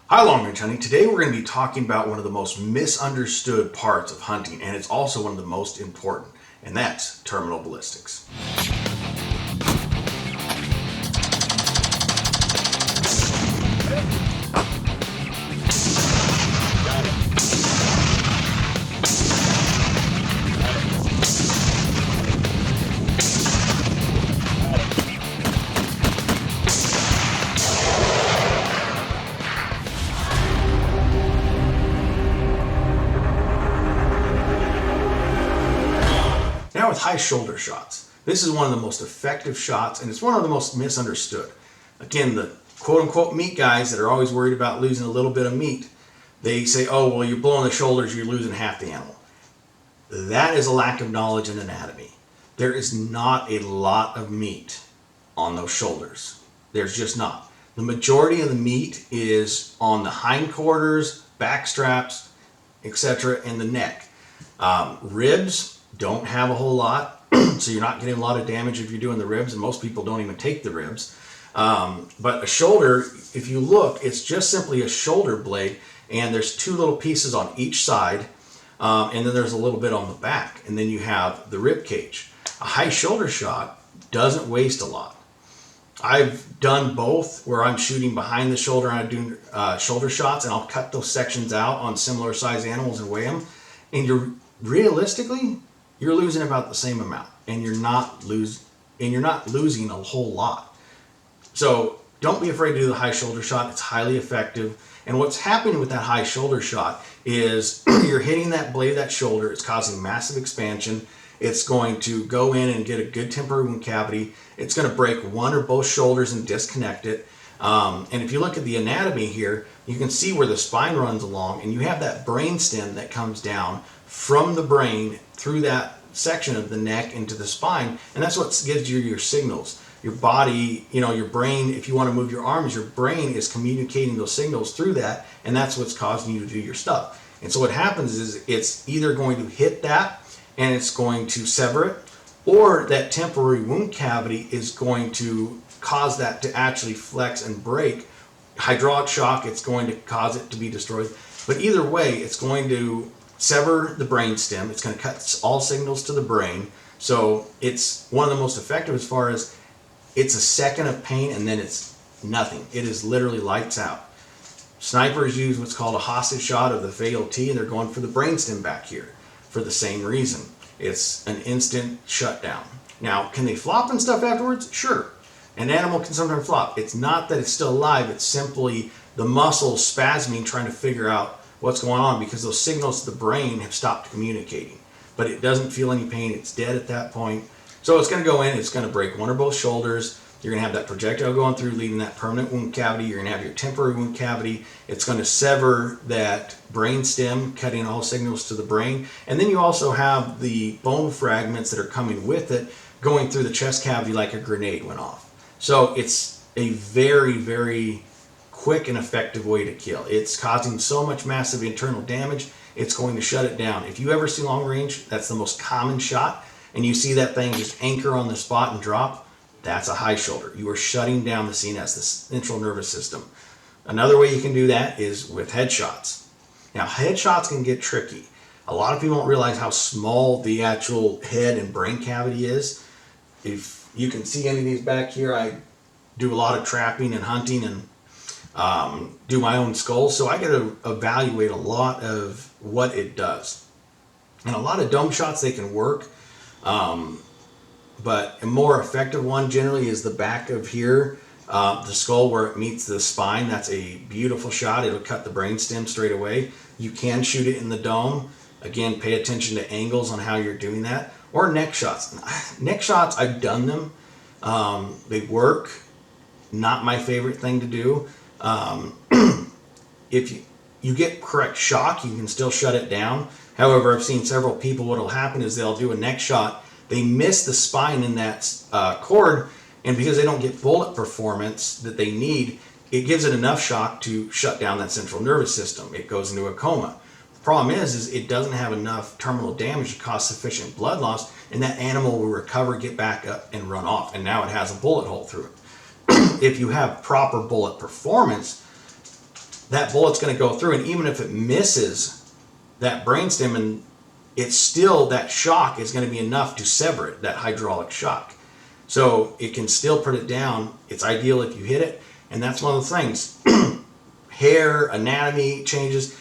Hi, long range hunting. Today we're going to be talking about one of the most misunderstood parts of hunting, and it's also one of the most important, and that's terminal ballistics. Now with high shoulder shots, this is one of the most effective shots, and it's one of the most misunderstood. Again, the quote-unquote meat guys that are always worried about losing a little bit of meat, they say, oh, well, you're blowing the shoulders, you're losing half the animal. That is a lack of knowledge in anatomy. There is not a lot of meat on those shoulders. There's just not. The majority of the meat is on the hindquarters, back straps, etc., and the neck. Ribs don't have a whole lot, so you're not getting a lot of damage if you're doing the ribs, and most people don't even take the ribs. But a shoulder, if you look, it's just simply a shoulder blade, and there's two little pieces on each side, and then there's a little bit on the back, and then you have the rib cage. A high shoulder shot doesn't waste a lot. I've done both, where I'm shooting behind the shoulder and I'm doing shoulder shots, and I'll cut those sections out on similar size animals and weigh them, and realistically you're losing about the same amount, and you're not losing a whole lot. So don't be afraid to do the high shoulder shot. It's highly effective. And what's happening with that high shoulder shot is you're hitting that blade, that shoulder. It's causing massive expansion. It's going to go in and get a good temporary wound cavity. It's going to break one or both shoulders and disconnect it. And if you look at the anatomy here, you can see where the spine runs along, and you have that brain stem that comes down from the brain through that section of the neck into the spine, and that's what gives you your signals. Your body, your brain, if you want to move your arms, your brain is communicating those signals through that, and that's what's causing you to do your stuff. And so what happens is it's either going to hit that and it's going to sever it, or that temporary wound cavity is going to cause that to actually flex and break. Hydraulic shock, it's going to cause it to be destroyed. But either way, it's going to sever the brain stem. It's going to cut all signals to the brain. So it's one of the most effective as far as it's a second of pain and then it's nothing. It is literally lights out. Snipers use what's called a hostage shot of the fatal T, and they're going for the brain stem back here for the same reason. It's an instant shutdown. Now, can they flop and stuff afterwards? Sure. An animal can sometimes flop. It's not that it's still alive. It's simply the muscles spasming, trying to figure out what's going on, because those signals to the brain have stopped communicating. But it doesn't feel any pain. It's dead at that point. So it's going to go in. It's going to break one or both shoulders. You're going to have that projectile going through, leaving that permanent wound cavity. You're going to have your temporary wound cavity. It's going to sever that brain stem, cutting all signals to the brain. And then you also have the bone fragments that are coming with it going through the chest cavity like a grenade went off. So it's a very, very quick and effective way to kill. It's causing so much massive internal damage, it's going to shut it down. If you ever see long range, that's the most common shot, and you see that thing just anchor on the spot and drop, that's a high shoulder. You are shutting down the CNS, the central nervous system. Another way you can do that is with headshots. Now, headshots can get tricky. A lot of people don't realize how small the actual head and brain cavity is. If you can see any of these back here, I do a lot of trapping and hunting and do my own skulls, so I get to evaluate a lot of what it does. And a lot of dome shots, they can work, but a more effective one generally is the back of here, the skull where it meets the spine. That's a beautiful shot. It'll cut the brainstem straight away. You can shoot it in the dome. Again, pay attention to angles on how you're doing that. Or neck shots. Neck shots, I've done them. They work. Not my favorite thing to do. If you get correct shock, you can still shut it down. However, I've seen several people, what will happen is they'll do a neck shot, they miss the spine in that cord, and because they don't get bullet performance that they need, it gives it enough shock to shut down that central nervous system. It goes into a coma. The problem is it doesn't have enough terminal damage to cause sufficient blood loss, and that animal will recover, get back up, and run off, and now it has a bullet hole through it. If you have proper bullet performance, that bullet's going to go through, and even if it misses that brainstem, and it's still, that shock is going to be enough to sever it, that hydraulic shock. So it can still put it down. It's ideal if you hit it, and that's one of the things. Hair, anatomy changes.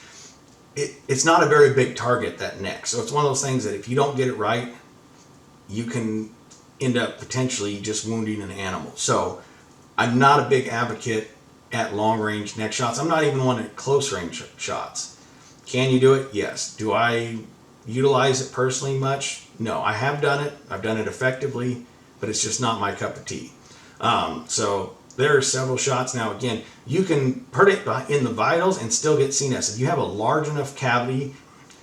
It's not a very big target, that neck. So it's one of those things that if you don't get it right, you can end up potentially just wounding an animal. So I'm not a big advocate at long range neck shots. I'm not even one at close range shots. Can you do it? Yes. Do I utilize it personally much? No. I have done it. I've done it effectively, but it's just not my cup of tea. So there are several shots. Now, again, you can put it in the vitals and still get CNS. If you have a large enough cavity,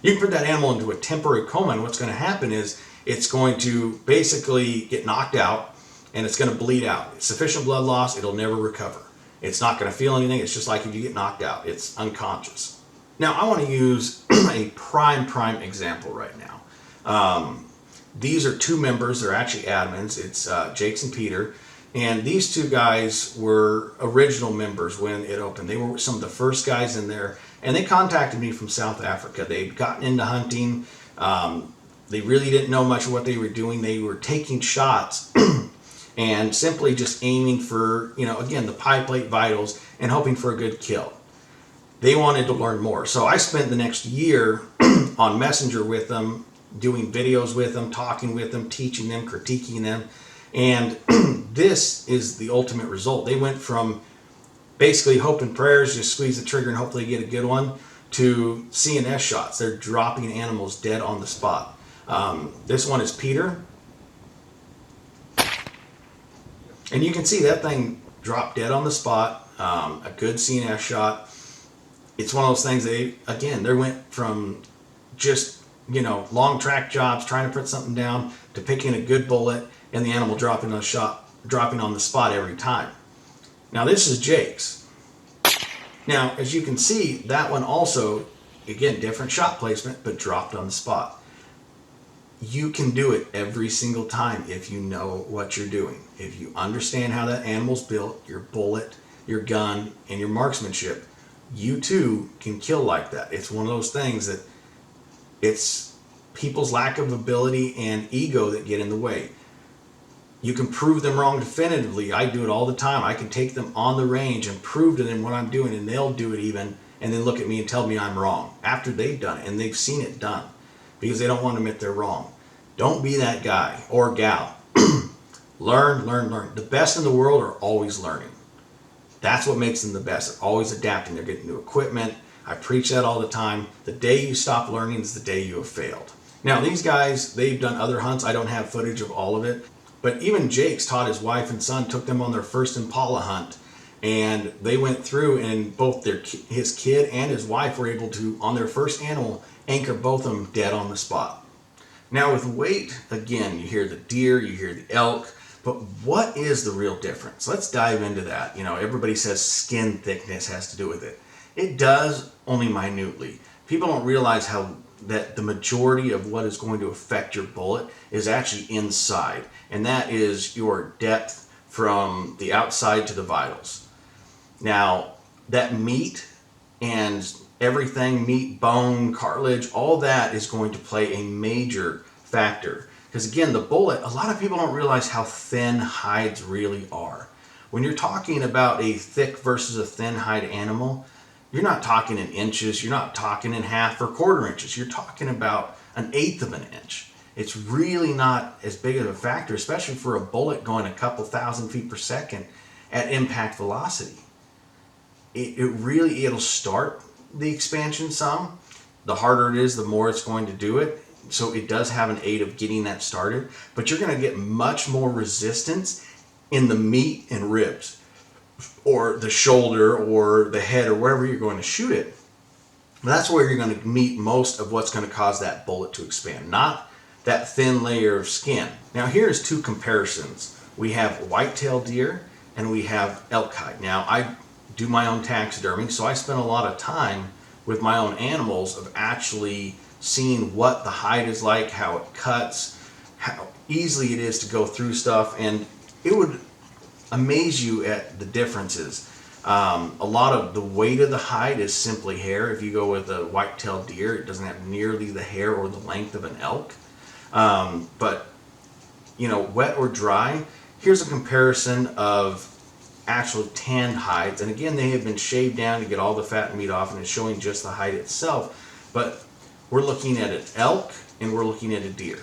you can put that animal into a temporary coma, and what's going to happen is it's going to basically get knocked out, and it's going to bleed out. Sufficient blood loss, it'll never recover. It's not going to feel anything. It's just like if you get knocked out. It's unconscious. Now, I want to use a prime example right now. These are two members. They're actually admins. It's Jakes and Peter. And these two guys were original members when it opened. They were some of the first guys in there. And they contacted me from South Africa. They'd gotten into hunting. They really didn't know much of what they were doing. They were taking shots and simply just aiming for, again, the pie plate vitals and hoping for a good kill. They wanted to learn more. So I spent the next year on Messenger with them, doing videos with them, talking with them, teaching them, critiquing them. And this is the ultimate result. They went from basically hope and prayers, just squeeze the trigger and hopefully get a good one, to CNS shots. They're dropping animals dead on the spot. This one is Peter. And you can see that thing dropped dead on the spot. A good CNS shot. It's one of those things, they went from just, long track jobs, trying to put something down, to picking a good bullet and the animal dropping on the spot every time. Now this is Jake's. Now, as you can see, that one also, again, different shot placement, but dropped on the spot. You can do it every single time if you know what you're doing. If you understand how that animal's built, your bullet, your gun, and your marksmanship, you too can kill like that. It's one of those things that it's people's lack of ability and ego that get in the way. You can prove them wrong definitively. I do it all the time. I can take them on the range and prove to them what I'm doing, and they'll do it even, and then look at me and tell me I'm wrong after they've done it and they've seen it done, because they don't want to admit they're wrong. Don't be that guy or gal. Learn. The best in the world are always learning. That's what makes them the best. They're always adapting. They're getting new equipment. I preach that all the time. The day you stop learning is the day you have failed. Now, these guys, they've done other hunts. I don't have footage of all of it. But even Jake's taught his wife and son, took them on their first impala hunt. And they went through, and both his kid and his wife were able to, on their first animal, anchor both of them dead on the spot. Now with weight, again, you hear the deer, you hear the elk, but what is the real difference? Let's dive into that. Everybody says skin thickness has to do with it. It does, only minutely. People don't realize that the majority of what is going to affect your bullet is actually inside, and that is your depth from the outside to the vitals. Now, that meat and everything, meat, bone, cartilage, all that is going to play a major factor. Because again, the bullet, a lot of people don't realize how thin hides really are. When you're talking about a thick versus a thin hide animal, you're not talking in inches, you're not talking in half or quarter inches, you're talking about an eighth of an inch. It's really not as big of a factor, especially for a bullet going a couple thousand feet per second at impact velocity. It'll start the expansion some. The harder it is, the more it's going to do it. So it does have an aid of getting that started, but you're going to get much more resistance in the meat and ribs, or the shoulder, or the head, or wherever you're going to shoot it. That's where you're going to meet most of what's going to cause that bullet to expand, not that thin layer of skin. Now here's two comparisons. We have whitetail deer and we have elk hide. Now I do my own taxidermy, so I spend a lot of time with my own animals of actually seeing what the hide is like, how it cuts, how easily it is to go through stuff, and it would amaze you at the differences. A lot of the weight of the hide is simply hair. If you go with a white-tailed deer, it doesn't have nearly the hair or the length of an elk. But, you know, wet or dry, here's a comparison of actual tanned hides. And again, they have been shaved down to get all the fat and meat off, and it's showing just the hide itself. But we're looking at an elk and we're looking at a deer.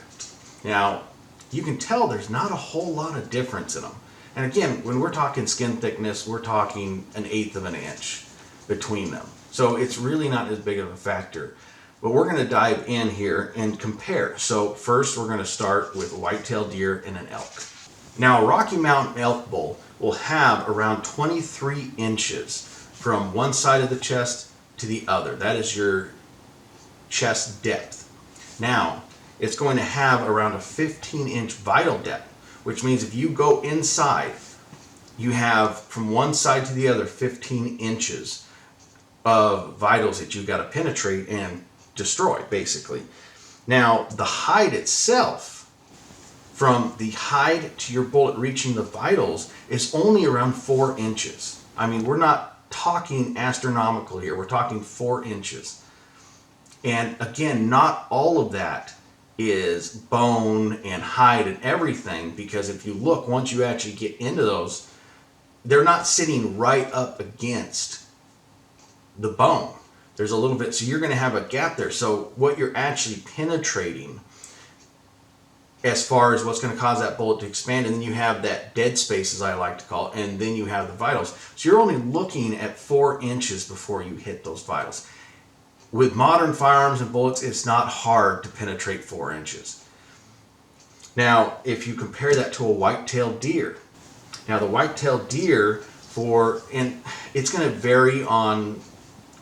Now, you can tell there's not a whole lot of difference in them. And again, when we're talking skin thickness, we're talking 1/8 of an inch between them. So it's really not as big of a factor. But we're going to dive in here and compare. So first, we're going to start with a white-tailed deer and an elk. Now, a Rocky Mountain elk bull will have around 23 inches from one side of the chest to the other. That is your chest depth. Now, it's going to have around a 15-inch vital depth, which means if you go inside, you have from one side to the other 15 inches of vitals that you've got to penetrate and destroy, basically. Now, the hide itself, from the hide to your bullet reaching the vitals, is only around 4 inches. I mean, we're not talking astronomical here. We're talking 4 inches. And again, not all of that is bone and hide and everything, because if you look, once you actually get into those, they're not sitting right up against the bone. There's a little bit, so you're going to have a gap there. So what you're actually penetrating, as far as what's going to cause that bullet to expand, and then you have that dead space, as I like to call it, and then you have the vitals. So you're only looking at 4 inches before you hit those vitals. With modern firearms and bullets, it's not hard to penetrate 4 inches. Now, if you compare that to a white-tailed deer, now the white-tailed deer, and it's going to vary on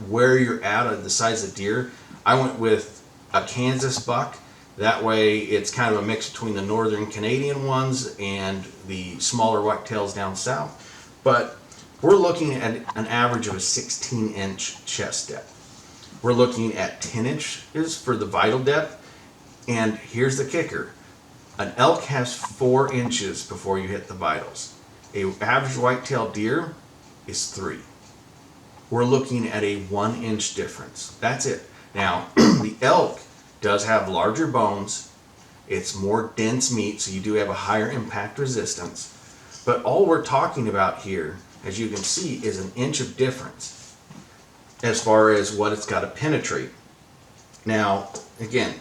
where you're at the size of the deer. I went with a Kansas buck. That way it's kind of a mix between the northern Canadian ones and the smaller whitetails down south. But we're looking at an average of a 16-inch chest depth. We're looking at 10 inches for the vital depth. And here's the kicker. An elk has 4 inches before you hit the vitals. An average white-tailed deer is 3. We're looking at a 1-inch difference. That's it. Now, the elk does have larger bones. It's more dense meat, so you do have a higher impact resistance. But all we're talking about here, as you can see, is an inch of difference as far as what it's got to penetrate. Now, again,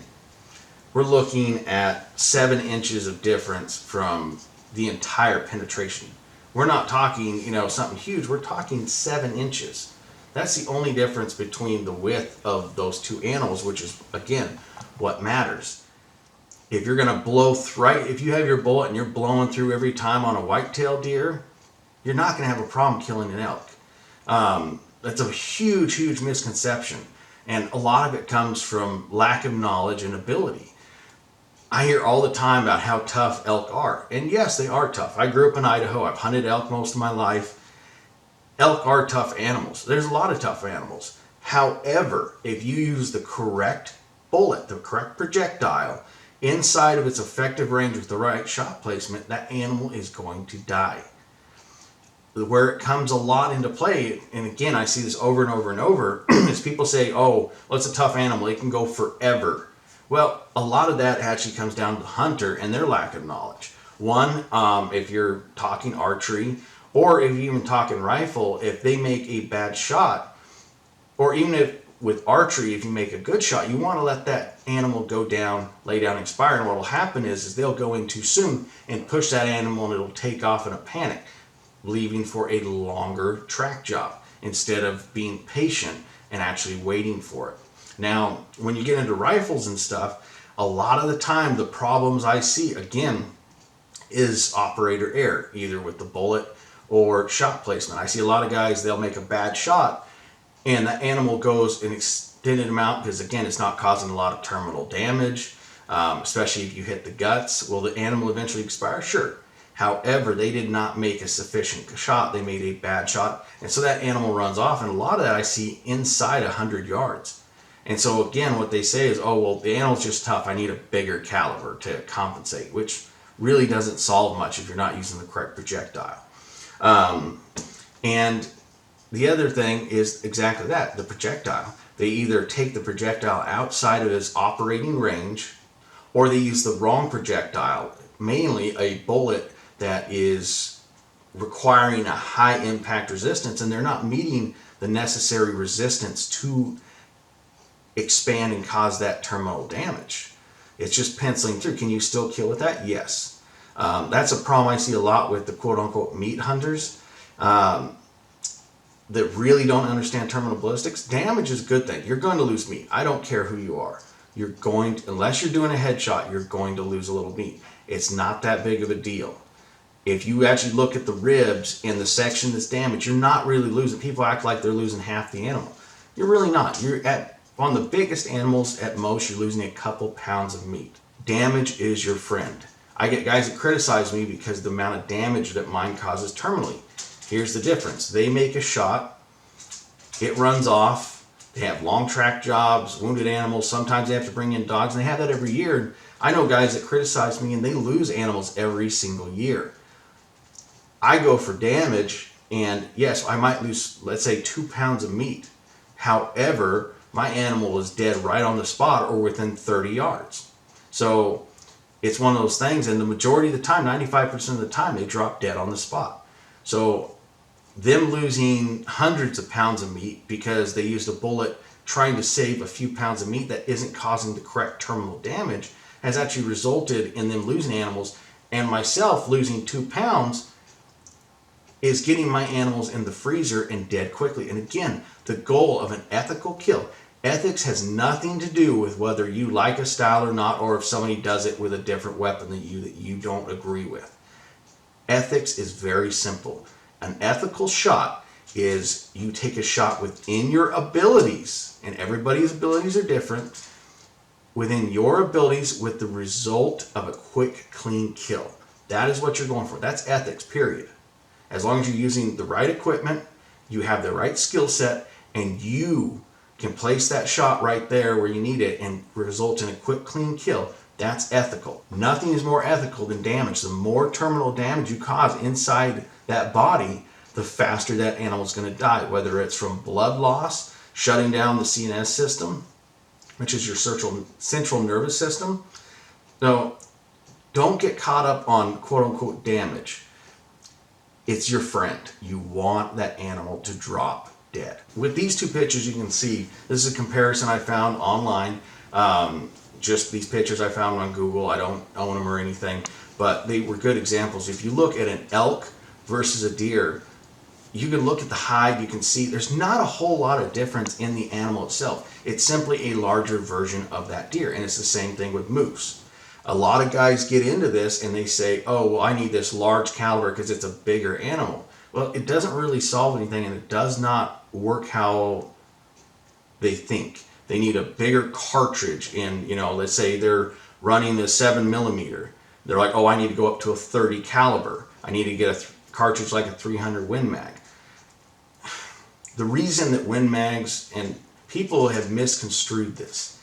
we're looking at 7 inches of difference from the entire penetration. We're not talking, something huge. We're talking 7 inches. That's the only difference between the width of those two animals, which is, again, what matters. If you're going to blow if you have your bullet and you're blowing through every time on a white-tailed deer, you're not going to have a problem killing an elk. That's a huge, huge misconception. And a lot of it comes from lack of knowledge and ability. I hear all the time about how tough elk are. And yes, they are tough. I grew up in Idaho. I've hunted elk most of my life. Elk are tough animals. There's a lot of tough animals. However, if you use the correct bullet, the correct projectile, inside of its effective range with the right shot placement, that animal is going to die. Where it comes a lot into play, and again, I see this over and over and over, is people say, oh, well, it's a tough animal. It can go forever. Well, a lot of that actually comes down to the hunter and their lack of knowledge. One, if you're talking archery, or if you're even talking rifle, if they make a bad shot, or even if with archery, if you make a good shot, you want to let that animal go down, lay down, expire. And what will happen is they'll go in too soon and push that animal, and it'll take off in a panic, leaving for a longer track job instead of being patient and actually waiting for it. Now, when you get into rifles and stuff, a lot of the time the problems I see, again, is operator error, either with the bullet or shot placement. I see a lot of guys, they'll make a bad shot and the animal goes an extended amount because, again, it's not causing a lot of terminal damage, especially if you hit the guts. Will the animal eventually expire? Sure. However, they did not make a sufficient shot. They made a bad shot. And so that animal runs off. And a lot of that I see inside 100 yards. And so, again, what they say is, oh, well, the animal's just tough. I need a bigger caliber to compensate, which really doesn't solve much if you're not using the correct projectile. And the other thing is exactly that, the projectile. They either take the projectile outside of its operating range, or they use the wrong projectile, mainly a bullet that is requiring a high impact resistance, and they're not meeting the necessary resistance to expand and cause that terminal damage. It's just penciling through. Can you still kill with that? Yes. That's a problem I see a lot with the quote-unquote meat hunters that really don't understand terminal ballistics. Damage is a good thing. You're going to lose meat. I don't care who you are. You're going to, unless you're doing a headshot, you're going to lose a little meat. It's not that big of a deal. If you actually look at the ribs in the section that's damaged, you're not really losing. People act like they're losing half the animal. You're really not. You're at, on the biggest animals, at most, you're losing a couple pounds of meat. Damage is your friend. I get guys that criticize me because of the amount of damage that mine causes terminally. Here's the difference. They make a shot, it runs off, they have long track jobs, wounded animals, sometimes they have to bring in dogs, and they have that every year. I know guys that criticize me and they lose animals every single year. I go for damage, and yes, I might lose, let's say, 2 pounds of meat. However, my animal is dead right on the spot or within 30 yards. So it's one of those things, and the majority of the time, 95% of the time, they drop dead on the spot. So them losing hundreds of pounds of meat because they used a bullet trying to save a few pounds of meat that isn't causing the correct terminal damage has actually resulted in them losing animals, and myself losing 2 pounds is getting my animals in the freezer and dead quickly. And again, the goal of an ethical kill. Ethics has nothing to do with whether you like a style or not, or if somebody does it with a different weapon than you that you don't agree with. Ethics is very simple. An ethical shot is you take a shot within your abilities, and everybody's abilities are different, within your abilities with the result of a quick, clean kill. That is what you're going for. That's ethics, period. As long as you're using the right equipment, you have the right skill set, and you can place that shot right there where you need it and result in a quick, clean kill, that's ethical. Nothing is more ethical than damage. The more terminal damage you cause inside that body, the faster that animal's going to die, whether it's from blood loss, shutting down the CNS system, which is your central nervous system. So don't get caught up on quote-unquote damage. It's your friend. You want that animal to drop dead. With these two pictures, you can see this is a comparison I found online. Just these pictures I found on Google. I don't own them or anything, but they were good examples. If you look at an elk versus a deer, you can look at the hide, you can see there's not a whole lot of difference in the animal itself. It's simply a larger version of that deer, and it's the same thing with moose. A lot of guys get into this and they say, oh, well, I need this large caliber because it's a bigger animal. Well, it doesn't really solve anything, and it does not work how they think. They need a bigger cartridge in, let's say they're running a 7mm. They're like, oh, I need to go up to a 30 caliber. I need to get a cartridge like a 300 Win Mag. The reason that Win Mags, and people have misconstrued this,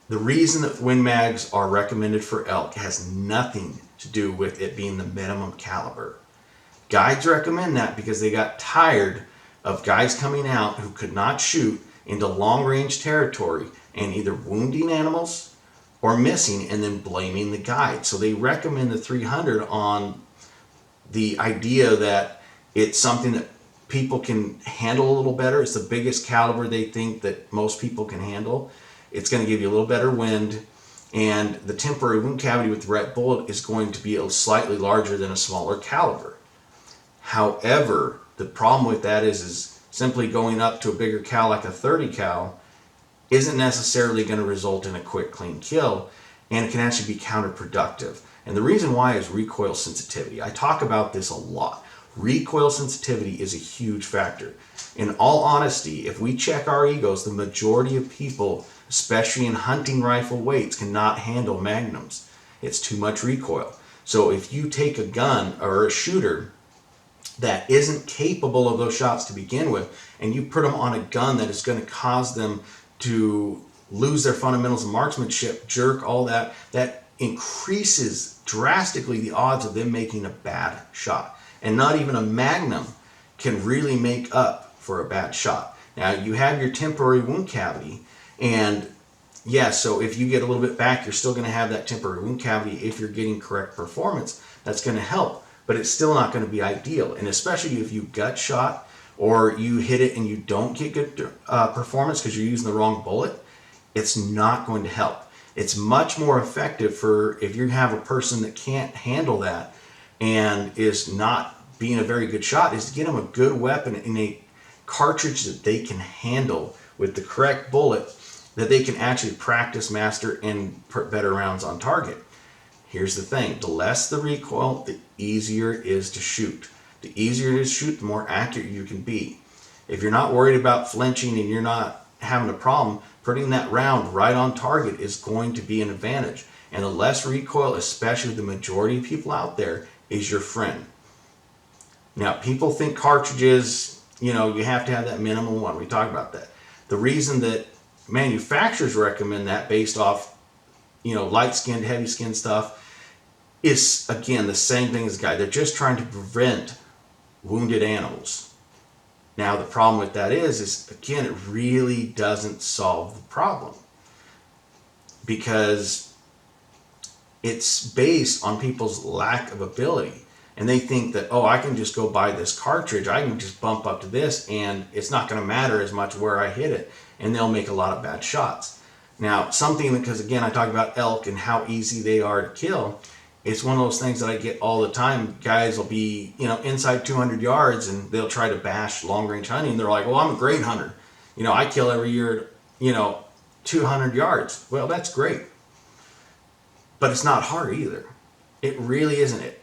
the reason that Win Mags are recommended for elk has nothing to do with it being the minimum caliber. Guides recommend that because they got tired of guys coming out who could not shoot into long range territory and either wounding animals or missing and then blaming the guide. So they recommend the 300 on the idea that it's something that people can handle a little better. It's the biggest caliber they think that most people can handle. It's going to give you a little better wind, and the temporary wound cavity with the red bullet is going to be slightly larger than a smaller caliber. However, the problem with that is simply going up to a bigger cal like a 30 cal isn't necessarily going to result in a quick, clean kill, and it can actually be counterproductive. And the reason why is recoil sensitivity. I talk about this a lot. Recoil sensitivity is a huge factor. In all honesty, if we check our egos, the majority of people, especially in hunting rifle weights, cannot handle magnums. It's too much recoil. So if you take a gun or a shooter that isn't capable of those shots to begin with, and you put them on a gun that is going to cause them to lose their fundamentals of marksmanship, jerk, all that, that increases drastically the odds of them making a bad shot. And not even a magnum can really make up for a bad shot. Now you have your temporary wound cavity, and yes, so if you get a little bit back, you're still going to have that temporary wound cavity. If you're getting correct performance, that's going to help, but it's still not going to be ideal. And especially if you gut shot or you hit it and you don't get good performance because you're using the wrong bullet, it's not going to help. It's much more effective for if you have a person that can't handle that and is not being a very good shot, is to get them a good weapon in a cartridge that they can handle with the correct bullet, that they can actually practice, master, and put better rounds on target. Here's the thing, the less the recoil, the easier it is to shoot. The easier it is to shoot, the more accurate you can be. If you're not worried about flinching and you're not having a problem, putting that round right on target is going to be an advantage. And the less recoil, especially the majority of people out there, is your friend. Now, people think cartridges, you have to have that minimum one. We talked about that. The reason that manufacturers recommend that based off, light-skinned, heavy-skinned stuff is, again, the same thing as the guy. They're just trying to prevent wounded animals. Now, the problem with that is again, it really doesn't solve the problem because it's based on people's lack of ability. And they think that, I can just go buy this cartridge. I can just bump up to this and it's not going to matter as much where I hit it. And they'll make a lot of bad shots. Now, because again, I talk about elk and how easy they are to kill. It's one of those things that I get all the time. Guys will be, inside 200 yards and they'll try to bash long range hunting. They're like, well, I'm a great hunter. I kill every year, 200 yards. Well, that's great. But it's not hard either. It really isn't. It.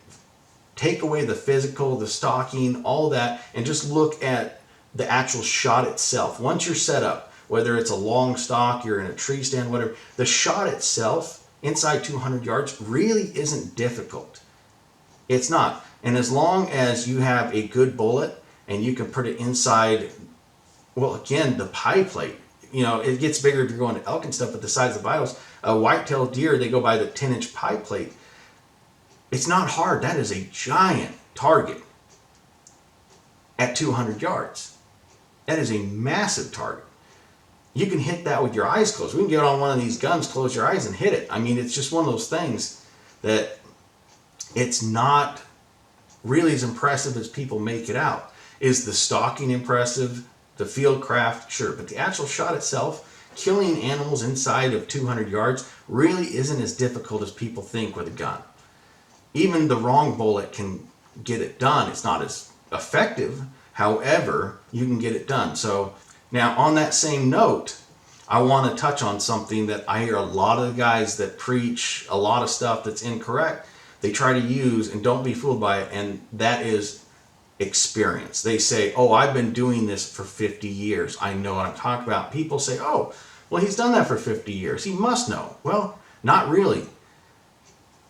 Take away the physical, the stalking, all that, and just look at the actual shot itself. Once you're set up, whether it's a long stock, you're in a tree stand, whatever, the shot itself inside 200 yards really isn't difficult. It's not. And as long as you have a good bullet and you can put it inside, again, the pie plate, it gets bigger if you're going to elk and stuff, but the size of the vitals, a white-tailed deer, they go by the 10-inch pie plate. It's not hard. That is a giant target at 200 yards. That is a massive target. You can hit that with your eyes closed. We can get on one of these guns, close your eyes and hit it. I mean, it's just one of those things that it's not really as impressive as people make it out. Is the stalking impressive? The field craft? Sure. But the actual shot itself, killing animals inside of 200 yards, really isn't as difficult as people think with a gun. Even the wrong bullet can get it done. It's not as effective. However, you can get it done. So now on that same note, I want to touch on something that I hear a lot of the guys that preach a lot of stuff that's incorrect. They try to use, and don't be fooled by it, and that is experience. They say, I've been doing this for 50 years. I know what I'm talking about. People say, well, he's done that for 50 years. He must know. Well, not really.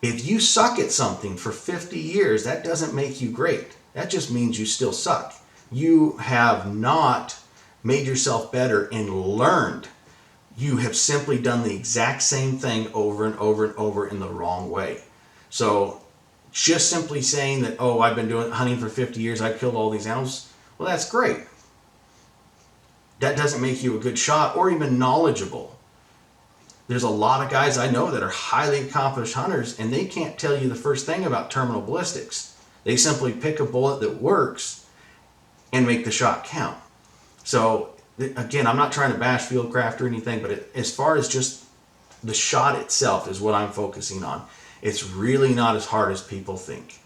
If you suck at something for 50 years, that doesn't make you great. That just means you still suck. You have not made yourself better and learned. You have simply done the exact same thing over and over and over in the wrong way. So just simply saying that, I've been doing hunting for 50 years, I've killed all these animals, well, that's great. That doesn't make you a good shot or even knowledgeable. There's a lot of guys I know that are highly accomplished hunters and they can't tell you the first thing about terminal ballistics. They simply pick a bullet that works and make the shot count. So again, I'm not trying to bash fieldcraft or anything, but as far as just the shot itself is what I'm focusing on. It's really not as hard as people think.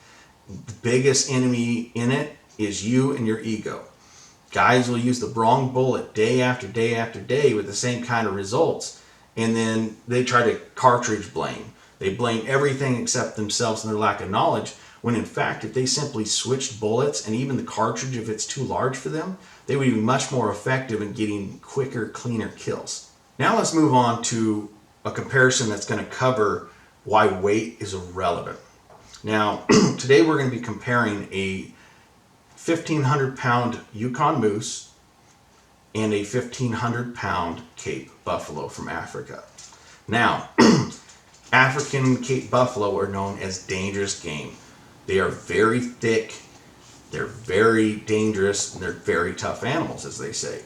The biggest enemy in it is you and your ego. Guys will use the wrong bullet day after day after day with the same kind of results. And then they try to cartridge blame. They blame everything except themselves and their lack of knowledge, when in fact, if they simply switched bullets and even the cartridge, if it's too large for them, they would be much more effective in getting quicker, cleaner kills. Now let's move on to a comparison that's going to cover why weight is irrelevant. Now, today we're going to be comparing a 1,500-pound Yukon moose and a 1,500-pound Cape buffalo from Africa. Now, African Cape buffalo are known as dangerous game. They are very thick. They're very dangerous and they're very tough animals, as they say.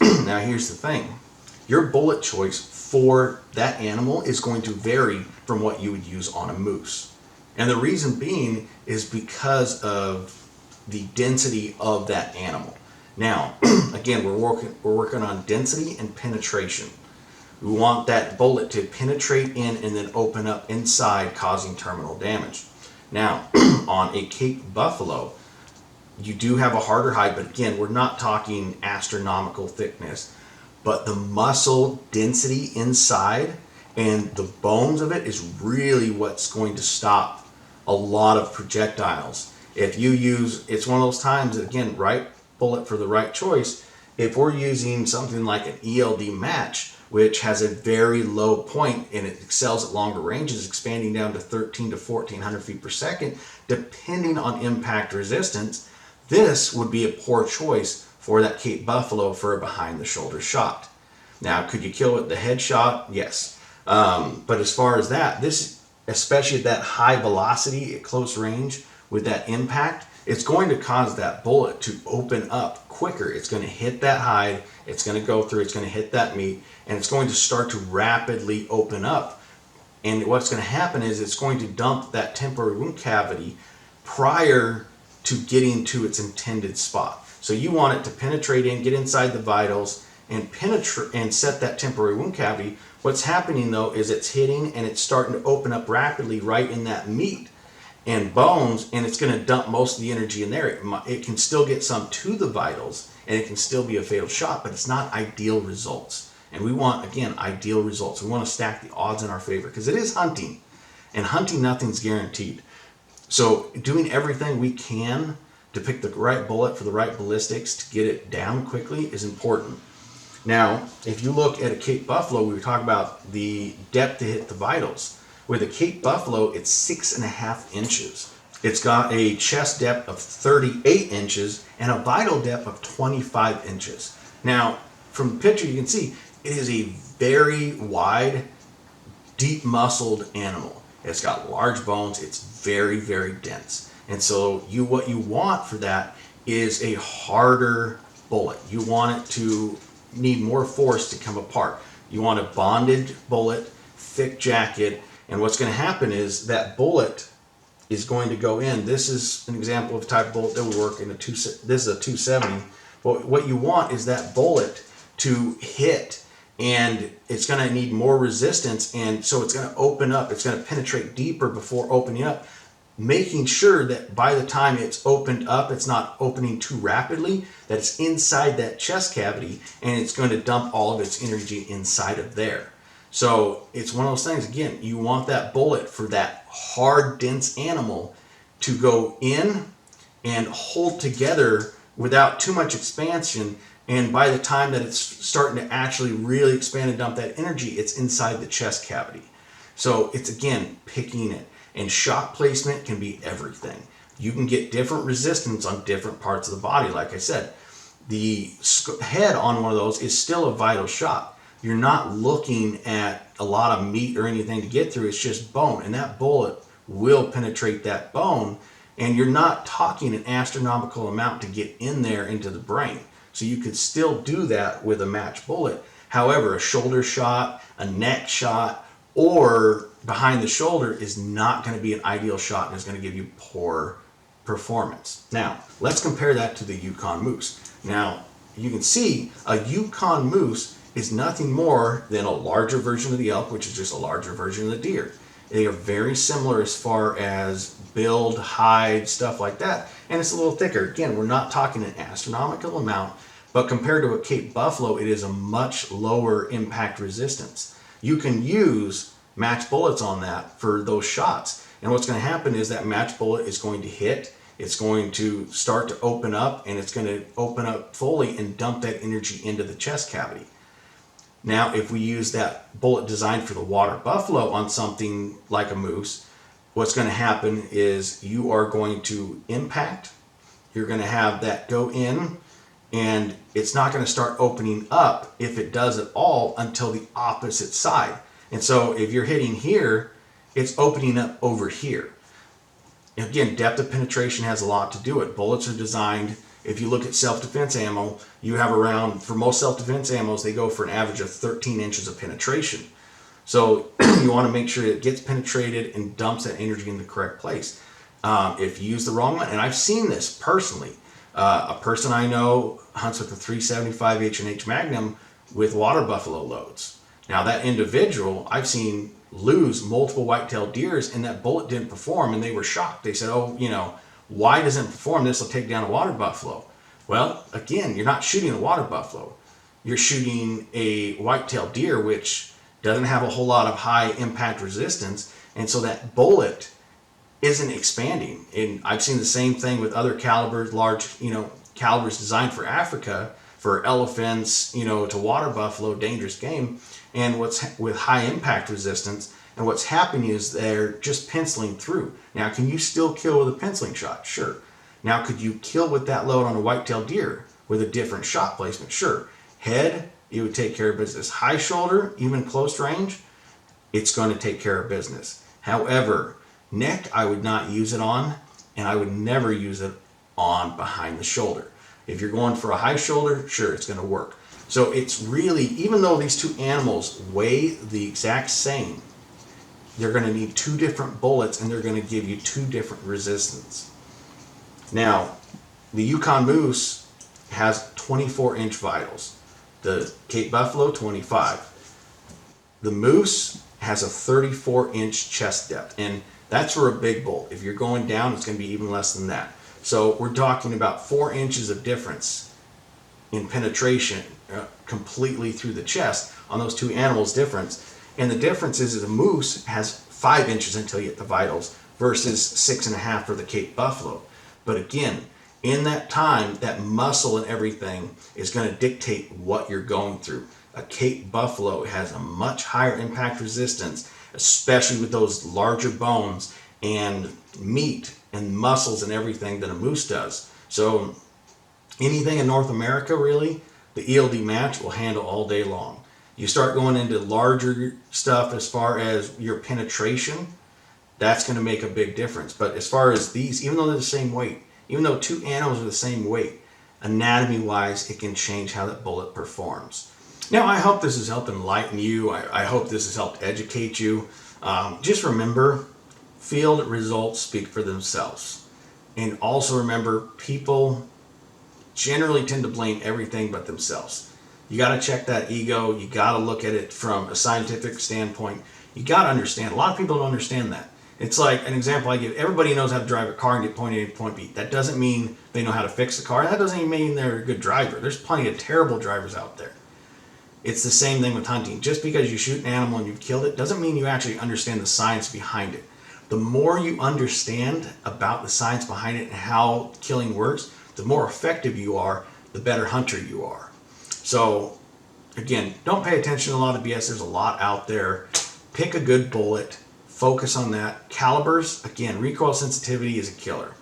Now here's the thing. Your bullet choice for that animal is going to vary from what you would use on a moose. And the reason being is because of the density of that animal. Now, again, we're working on density and penetration. We want that bullet to penetrate in and then open up inside, causing terminal damage. Now, on a Cape buffalo, you do have a harder hide, but again, we're not talking astronomical thickness, but the muscle density inside and the bones of it is really what's going to stop a lot of projectiles. If you use, it's one of those times, again, right bullet for the right choice. If we're using something like an ELD match, which has a very low point and it excels at longer ranges, expanding down to 13 to 1400 feet per second, depending on impact resistance, this would be a poor choice for that Cape buffalo for a behind the shoulder shot. Now, could you kill with the headshot? Yes. But as far as that, this, especially at that high velocity at close range with that impact, it's going to cause that bullet to open up quicker. It's going to hit that hide, it's going to go through, it's going to hit that meat, and it's going to start to rapidly open up. And what's going to happen is it's going to dump that temporary wound cavity prior to getting to its intended spot. So you want it to penetrate in, get inside the vitals, and penetrate and set that temporary wound cavity. What's happening though is it's hitting and it's starting to open up rapidly right in that meat and bones, and it's going to dump most of the energy in there. It can still get some to the vitals and it can still be a fatal shot, but it's not ideal results. And we want, again, ideal results. We want to stack the odds in our favor because it is hunting, and hunting, nothing's guaranteed. So doing everything we can to pick the right bullet for the right ballistics to get it down quickly is important. Now, if you look at a Cape buffalo, we were talking about the depth to hit the vitals. With a Cape buffalo, it's 6.5 inches. It's got a chest depth of 38 inches and a vital depth of 25 inches. Now, from the picture you can see, it is a very wide, deep-muscled animal. It's got large bones. It's very, very dense. And so what you want for that is a harder bullet. You want it to need more force to come apart. You want a bonded bullet, thick jacket, and what's going to happen is that bullet is going to go in. This is an example of the type of bullet that we work in. This is a 270. But what you want is that bullet to hit, and it's going to need more resistance, and so it's going to open up. It's going to penetrate deeper before opening up, making sure that by the time it's opened up, it's not opening too rapidly, that it's inside that chest cavity, and it's going to dump all of its energy inside of there. So it's one of those things, again, you want that bullet for that hard, dense animal to go in and hold together without too much expansion. And by the time that it's starting to actually really expand and dump that energy, it's inside the chest cavity. So it's, again, picking it. And shot placement can be everything. You can get different resistance on different parts of the body. Like I said, the head on one of those is still a vital shot. You're not looking at a lot of meat or anything to get through. It's just bone, and that bullet will penetrate that bone, and you're not talking an astronomical amount to get in there into the brain. So you could still do that with a match bullet. However, a shoulder shot, a neck shot, or behind the shoulder is not going to be an ideal shot and is going to give you poor performance. Now, let's compare that to the Yukon moose. Now, you can see a Yukon moose is nothing more than a larger version of the elk, which is just a larger version of the deer. They are very similar as far as build, hide, stuff like that, and it's a little thicker. Again, we're not talking an astronomical amount, but compared to a Cape buffalo, it is a much lower impact resistance. You can use match bullets on that for those shots, and what's going to happen is that match bullet is going to hit, it's going to start to open up, and it's going to open up fully and dump that energy into the chest cavity. Now, if we use that bullet designed for the water buffalo on something like a moose, what's going to happen is you are going to impact, you're going to have that go in, and it's not going to start opening up, if it does at all, until the opposite side. And so if you're hitting here, it's opening up over here. Again, depth of penetration has a lot to do with it. Bullets are designed, if you look at self-defense ammo, you have around, for most self-defense ammos, they go for an average of 13 inches of penetration. So you want to make sure it gets penetrated and dumps that energy in the correct place. If you use the wrong one, and I've seen this personally, a person I know hunts with a 375 H&H Magnum with water buffalo loads. Now that individual, I've seen lose multiple white-tailed deers and that bullet didn't perform, and they were shocked. They said, oh, why doesn't it perform? This will take down a water buffalo. Well, again, you're not shooting a water buffalo. You're shooting a white-tailed deer, which doesn't have a whole lot of high impact resistance, and so that bullet isn't expanding. And I've seen the same thing with other calibers, large, calibers designed for Africa, for elephants, to water buffalo, dangerous game, and what's with high impact resistance. And what's happening is they're just penciling through. Now, can you still kill with a penciling shot? Sure. Now, could you kill with that load on a white-tailed deer with a different shot placement? Sure. Head, it would take care of business. High shoulder, even close range, it's going to take care of business. However, neck, I would not use it on, and I would never use it on behind the shoulder. If you're going for a high shoulder, sure, it's going to work. So it's really, even though these two animals weigh the exact same, they're going to need two different bullets, and they're going to give you two different resistance. Now, the Yukon Moose has 24-inch vitals. The Cape Buffalo, 25. The Moose has a 34-inch chest depth, and that's for a big bull. If you're going down, it's going to be even less than that. So we're talking about 4 inches of difference in penetration completely through the chest on those two animals' difference. And the difference is a moose has 5 inches until you get the vitals versus 6.5 for the Cape Buffalo. But again, in that time, that muscle and everything is going to dictate what you're going through. A Cape Buffalo has a much higher impact resistance, especially with those larger bones and meat and muscles and everything than a moose does. So anything in North America, really, the ELD match will handle all day long. You start going into larger stuff as far as your penetration, that's going to make a big difference. But as far as these, even though they're the same weight, even though two animals are the same weight, anatomy-wise, it can change how that bullet performs. Now, I hope this has helped enlighten you. I hope this has helped educate you. Just remember, field results speak for themselves. And also remember, people generally tend to blame everything but themselves. You got to check that ego. You got to look at it from a scientific standpoint. You got to understand. A lot of people don't understand that. It's like an example I give. Everybody knows how to drive a car and get point A to point B. That doesn't mean they know how to fix the car. That doesn't even mean they're a good driver. There's plenty of terrible drivers out there. It's the same thing with hunting. Just because you shoot an animal and you've killed it doesn't mean you actually understand the science behind it. The more you understand about the science behind it and how killing works, the more effective you are, the better hunter you are. So, again, don't pay attention to a lot of BS. There's a lot out there. Pick a good bullet. Focus on that. Calibers, again, recoil sensitivity is a killer.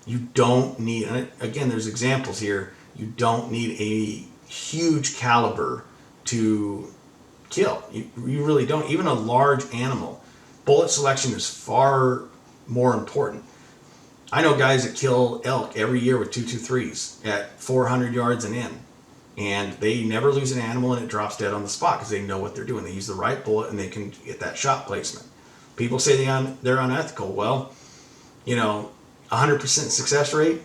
You don't need, and again, there's examples here, you don't need a huge caliber to kill. You really don't. Even a large animal, bullet selection is far more important. I know guys that kill elk every year with 223s at 400 yards and in, and they never lose an animal and it drops dead on the spot because they know what they're doing. They use the right bullet and they can get that shot placement. People say they're unethical. Well, 100% success rate,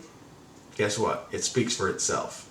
guess what? It speaks for itself.